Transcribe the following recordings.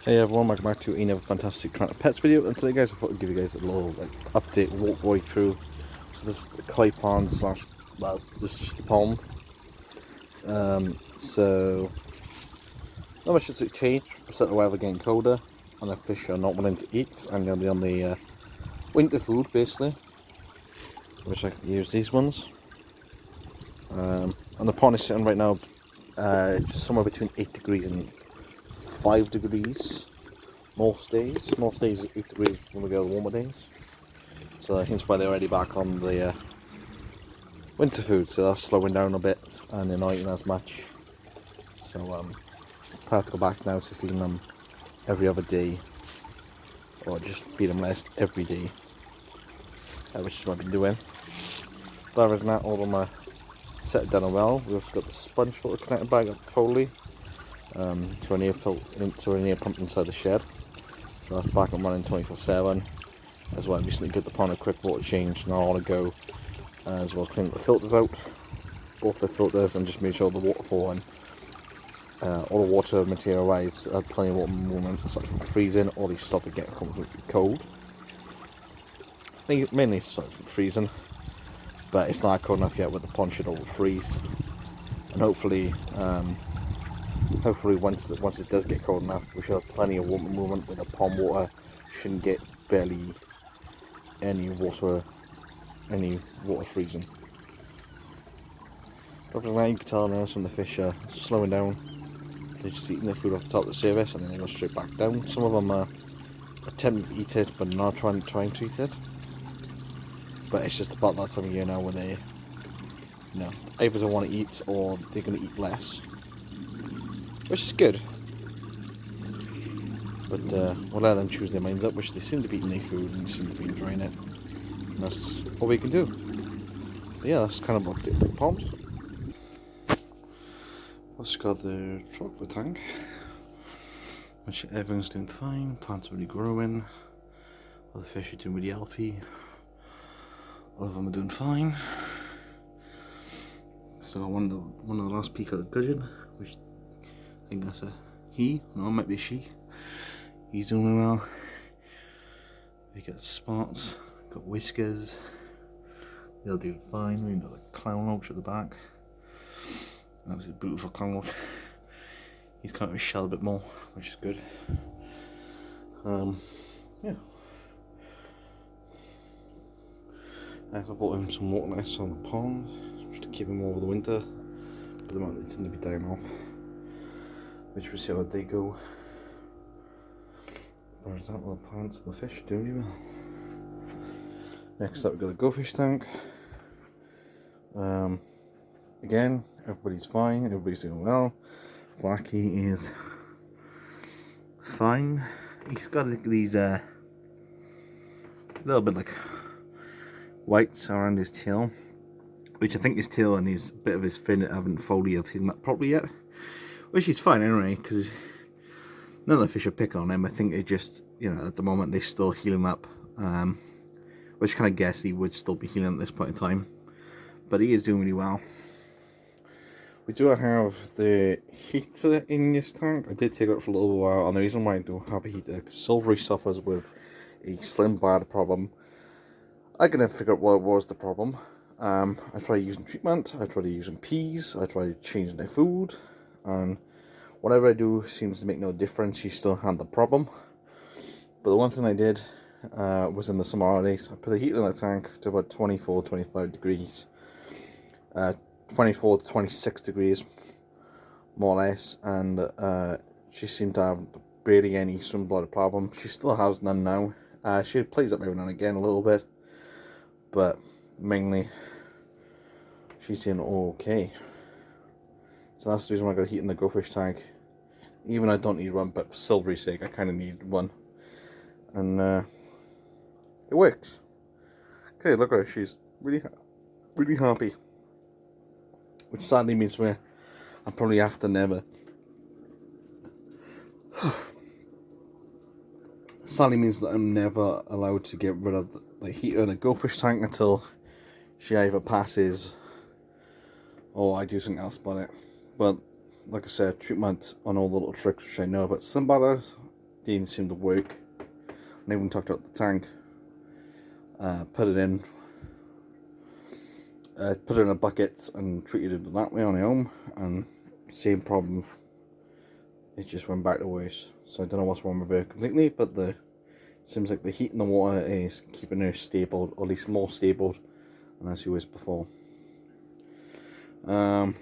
Hey everyone, welcome back to another fantastic Tranter Pets video, and today guys I thought I'd give you guys a little update, walk right through. So this is the clay pond slash, well, this is just the pond. So not much has changed, except the weather getting colder and the fish are not wanting to eat. I'm going to be on the winter food basically, which I can use these ones. And the pond is sitting right now just somewhere between 8 degrees and 5 degrees. Most days is 8 degrees when we go to warmer days. So hence why they're already back on the winter food. So that's slowing down a bit and they're not eating as much. So I have to go back now to feeding them every other day, or just feed them less every day, which is what I've been doing. But other than that, all of them are set down well. We've also got the sponge filter connected back up fully to an air pump inside the shed. So that's back and running 24/7. As well, I recently got the pond a quick water change. Now I want to go as well clean the filters out, both the filters, and just make sure the water flow and all the water material rise, plenty of water movement, aside from freezing, or they stop it getting completely cold. I think mainly aside from freezing, but it's not cold enough yet where the pond should all freeze. And hopefully once it does get cold enough, we should have plenty of water movement where the pond water shouldn't get barely any water freezing. Other than that, you can tell now some of the fish are slowing down. They're just eating their food off the top of the surface and then they go straight back down. Some of them are attempting to eat it but not trying to eat it. But it's just about that time of year now when they, either don't want to eat or they're going to eat less, which is good. But we'll let them choose their minds up, which they seem to be eating their food and seem to be enjoying it. And that's all we can do. But yeah, that's kind of what the pond. Also got the chocolate tank, which everything's doing fine. Plants are really growing. All the fish are doing really healthy. All of them are doing fine. So got one of the last peacock gudgeon, which I think that's a he. No, it might be a she. He's doing really well. We got spots, got whiskers. They'll do fine. We've got the clown roach at the back. That was a beautiful clown roach. He's kind of his shell a bit more, which is good. Yeah. I bought him some water nests on the pond just to keep him over the winter. But at the moment they seem to be dying off, which we'll see how they go. There's that, all the plants and the fish are doing really well. Next up we've got the goldfish tank. Again, everybody's fine, everybody's doing well. Blackie is fine. He's got these little bit like whites around his tail, which I think his tail and his bit of his fin haven't fully healed up properly yet, which is fine anyway, because none of the fish are pick on him. I think they just, at the moment they're still healing up, which kind of guess he would still be healing at this point in time, but he is doing really well. We do have the heater in this tank. I did take it out for a little while, and the reason why I don't have a heater, because Silvery suffers with a slim bladder problem. I couldn't figure out what was the problem. I tried using treatment, I tried using peas, I tried changing their food, and whatever I do seems to make no difference. She still had the problem. But the one thing I did was in the summer holidays, I put the heater in the tank to about 24-25 degrees. 24 to 26 degrees, more or less, and she seemed to have barely any swim bladder problem. She still has none now. She plays up every now and again a little bit, but mainly she's doing okay. So that's the reason why I got a heat in the goldfish tank. Even I don't need one, but for Silvery's sake I kind of need one, and it works. Okay, look at her, she's really happy, which sadly means I'm probably have to never sadly means that I'm never allowed to get rid of the heater in the goldfish tank until she either passes or I do something else about it. But like I said, treatment on all the little tricks which I know about slim bladders didn't seem to work. And even took out the tank, put it in a bucket and treated it that way on my own, and same problem, it just went back to worse. So I don't know what's wrong with her completely, but seems like the heat in the water is keeping her stable, or at least more stable than she was before. But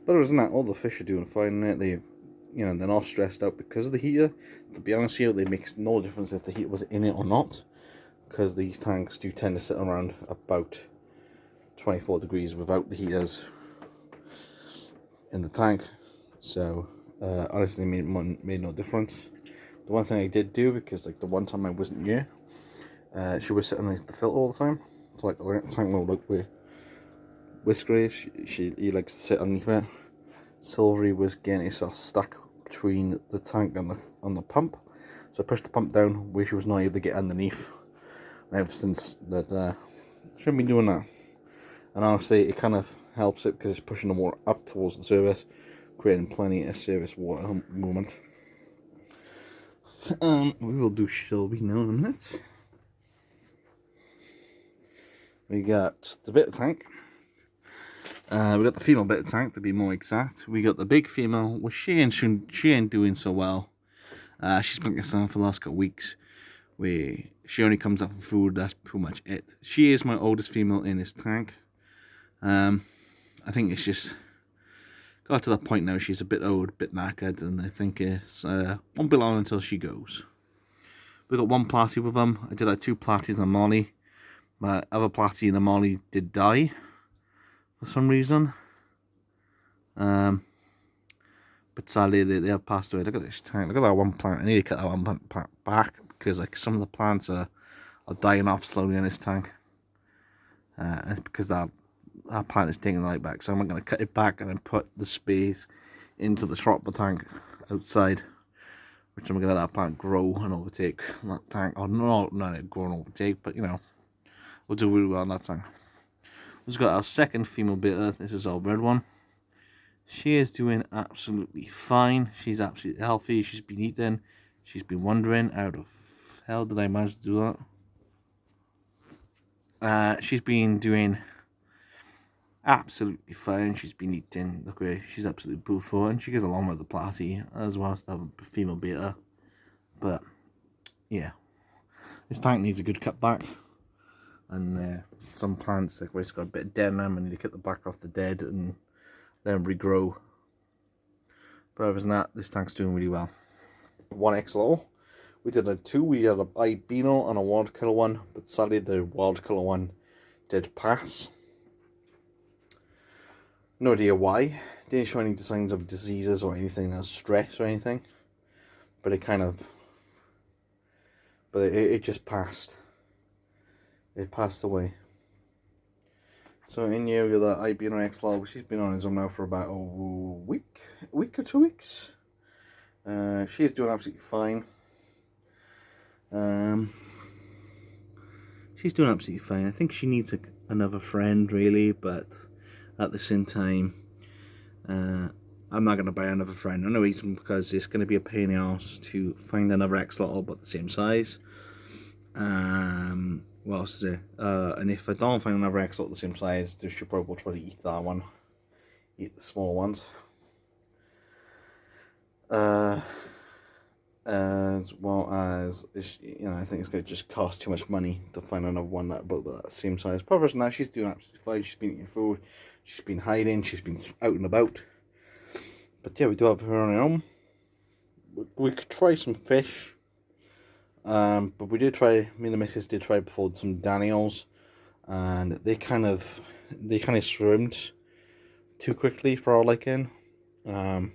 other than that, all the fish are doing fine. They're not stressed out because of the heater. To be honest here, they makes no difference if the heater was in it or not, because these tanks do tend to sit around about 24 degrees without the heaters in the tank. So honestly, made no difference. The one thing I did do, because like the one time I wasn't here, she was sitting underneath the filter all the time. So like the tank will look with Whiskery, he likes to sit underneath it. Silvery was getting herself stuck between the tank and the pump. So I pushed the pump down where she was not able to get underneath. And ever since that, shouldn't be doing that. And honestly, it kind of helps it because it's pushing the water up towards the surface, creating plenty of surface water movement. We will do Shelby now in a minute. We got the bit of tank. We got the female bit of tank, to be more exact. We got the big female. Well, she ain't doing so well. She's been getting for the last couple of weeks. She only comes up for food. That's pretty much it. She is my oldest female in this tank. I think it's just got to that point now. She's a bit old, a bit knackered, and I think it's won't be long until she goes. We got one platy with them. I did have 2 platies and a molly. My other platy and a molly did die for some reason. But sadly they have passed away. Look at this tank. Look at that one plant. I need to cut that one plant back because like some of the plants are dying off slowly in this tank. And it's because that plant is taking the light back. So I'm going to cut it back and then put the space into the shropper tank outside, which I'm going to let that plant grow and overtake that tank. Or not grow and overtake, but you know, we'll do really well in that tank. We've got our second female beta. This is our red one. She is doing absolutely fine. She's absolutely healthy. She's been eating. She's been wondering how the hell did I manage to do that? She's been doing absolutely fine. She's been eating. Look where she's absolutely beautiful, and she goes along with the platy as well as the female beta. But yeah, this tank needs a good cut back, and some plants like where it's got a bit of dead in them, and need to cut the back off the dead and then regrow. But other than that, this tank's doing really well. 1 XLO. We did a 2. We had a albino and a wild colour one, but sadly the wild colour one did pass. No idea why. Didn't show any signs of diseases or anything as stress or anything. But it just passed. It passed away. So in here we got that albino XLO. She's been on his own now for about a week or 2 weeks. She's doing absolutely fine. She's doing absolutely fine. I think she needs another friend really, but at the same time, I'm not going to buy another friend. No reason, because it's going to be a pain in the arse to find another XLO but the same size. What else is there? And if I don't find another XLO the same size, they should probably try to eat that one. Eat the small ones. As well as, I think it's going to just cost too much money to find another one that about that same size. But other than that, she's doing absolutely fine. She's been eating food. She's been hiding. She's been out and about. But yeah, we do have her on our own. We could try some fish. But we did try, me and the missus did try before some Daniels, and they kind of swimmed too quickly for our liking. And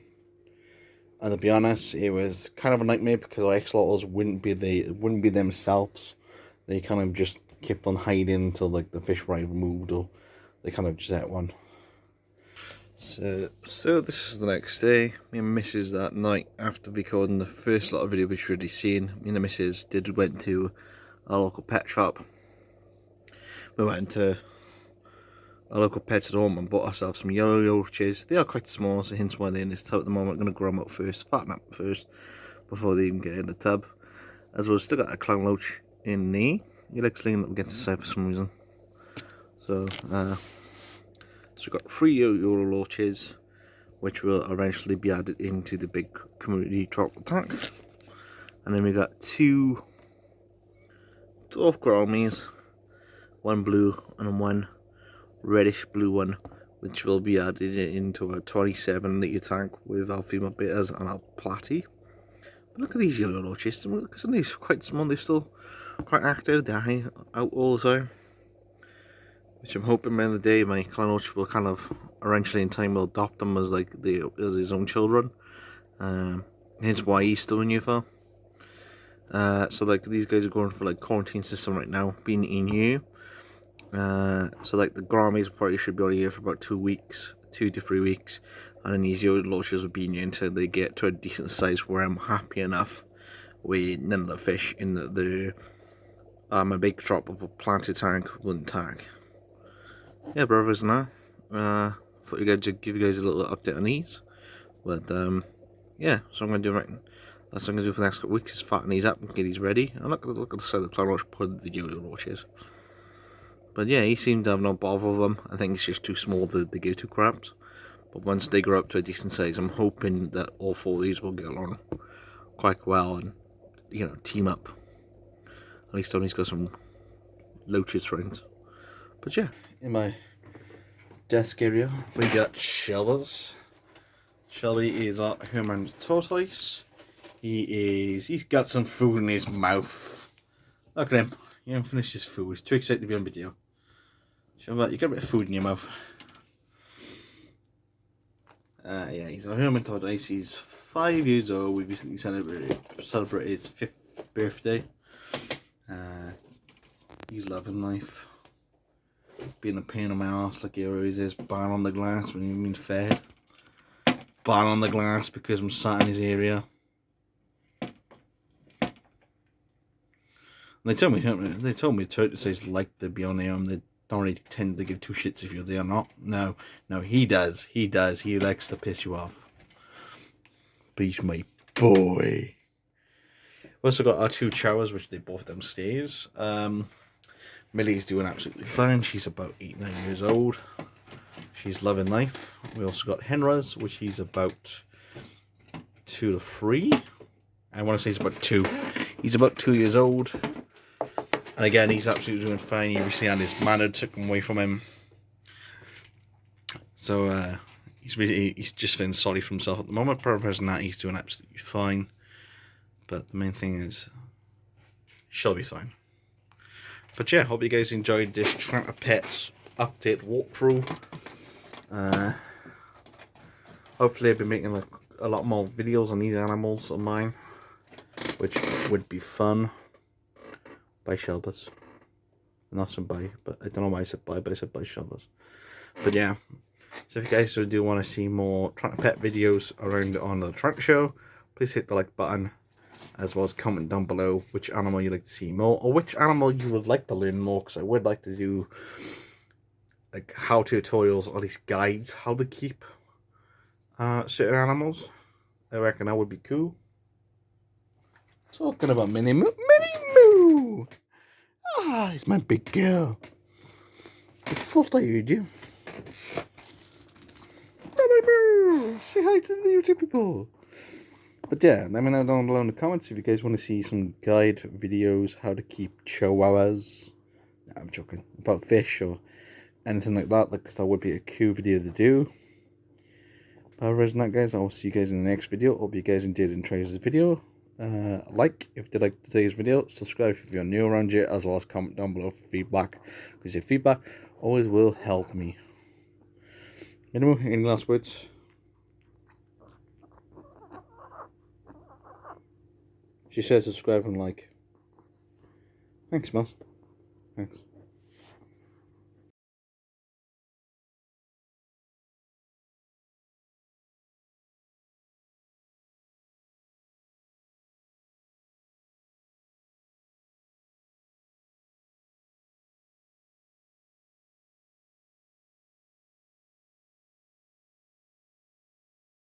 to be honest, it was kind of a nightmare because our XLOs wouldn't be themselves. They kind of just kept on hiding until like the fish were either moved or they kind of just ate one. So this is the next day. Me and Mrs. that night, after recording the first lot of video which you've already seen, me and the Mrs. went to our local pet shop. We went to a local pets at home and bought ourselves some yellow roaches. They are quite small, so hence why they're in this tub at the moment. I'm going to grow them up first, fatten up first, before they even get in the tub. As well, still got a clown roach in there. He likes leaning up against the side for some reason. So we've got 3 yellow roaches, which will eventually be added into the big community tropical tank. And then we got 2 dwarf grommies, 1 blue and 1 reddish blue one, which will be added into a 27 litre tank with our female betas and our platy. But look at these yellow roaches, because they're quite small, they're still quite active, they're out all the time. Which I'm hoping by the end of the day my clan roach will kind of eventually in time will adopt them as like as his own children. Hence why he's still in UFO. So like these guys are going for like quarantine system right now, being in EU. So like the Grammys probably should be on here for about 2 weeks, 2 to 3 weeks, and then these yellow roaches will be in here until they get to a decent size where I'm happy enough with none of the fish in my big tropical planted tank wouldn't tag. Yeah, brothers, and that. Thought to give you guys a little update on these, but yeah. So I'm gonna do right. That's what I'm gonna do for the next couple of weeks is fatten these up and get these ready. And look at the side of the clown roach put the yellow roaches. But yeah, he seemed to have no bother with them. I think it's just too small to give 2 craps. But once they grow up to a decent size, I'm hoping that all 4 of these will get along quite well and, you know, team up. At least Tony's got some loaches friends. But yeah, in my desk area, we got Shelby's. Shelby is our Hermann Tortoise. He's got some food in his mouth. Look at him. He hasn't finished his food. He's too excited to be on video. Shelby, you got a bit of food in your mouth. Yeah, he's a Hermann Tortoise. He's 5 years old. We recently celebrated his 5th birthday. He's loving life. Being a pain in my ass like he always is. Bang on the glass when you've been fed. Bang on the glass because I'm sat in his area. And they told me tortoises like to be on there. They don't really tend to give 2 shits if you're there or not. No, he does. He likes to piss you off. But he's my boy. We've also got our 2 chows, which they both downstairs. Millie's doing absolutely fine. She's about 8-9 years old. She's loving life. We also got Henras, which he's about 2 to 3. I want to say he's about 2. He's about 2 years old. And again, he's absolutely doing fine. He recently had his manor taken away from him. So he's just feeling sorry for himself at the moment. But other than that, he's doing absolutely fine. But the main thing is, she'll be fine. But yeah, hope you guys enjoyed this Tranter Pets update walkthrough. Hopefully I'll be making a lot more videos on these animals of mine, which would be fun. By Shelbers. Not some by, but I don't know why I said by, but I said by Shelbers. But yeah, so if you guys do want to see more Tranter Pet videos around on the Tranter Show, please hit the like button, as well as comment down below which animal you'd like to see more, or which animal you would like to learn more, because I would like to do like how tutorials or at least guides how to keep certain animals. I reckon that would be cool. Talking about Minnie Moo. Ah, it's my big girl. What fault are you, Jim? Minnie Moo! Say hi to the YouTube people. But yeah, let me know down below in the comments if you guys want to see some guide videos how to keep chihuahuas. Nah, I'm joking. About fish or anything like that, because that would be a cool video to do. But other than that, guys, I'll see you guys in the next video. Hope you guys did enjoy this video. Like if you did like today's video, subscribe if you're new around here, as well as comment down below for feedback, because your feedback always will help me. Anyway, any last words? She says subscribe and like. Thanks, Moss. Thanks.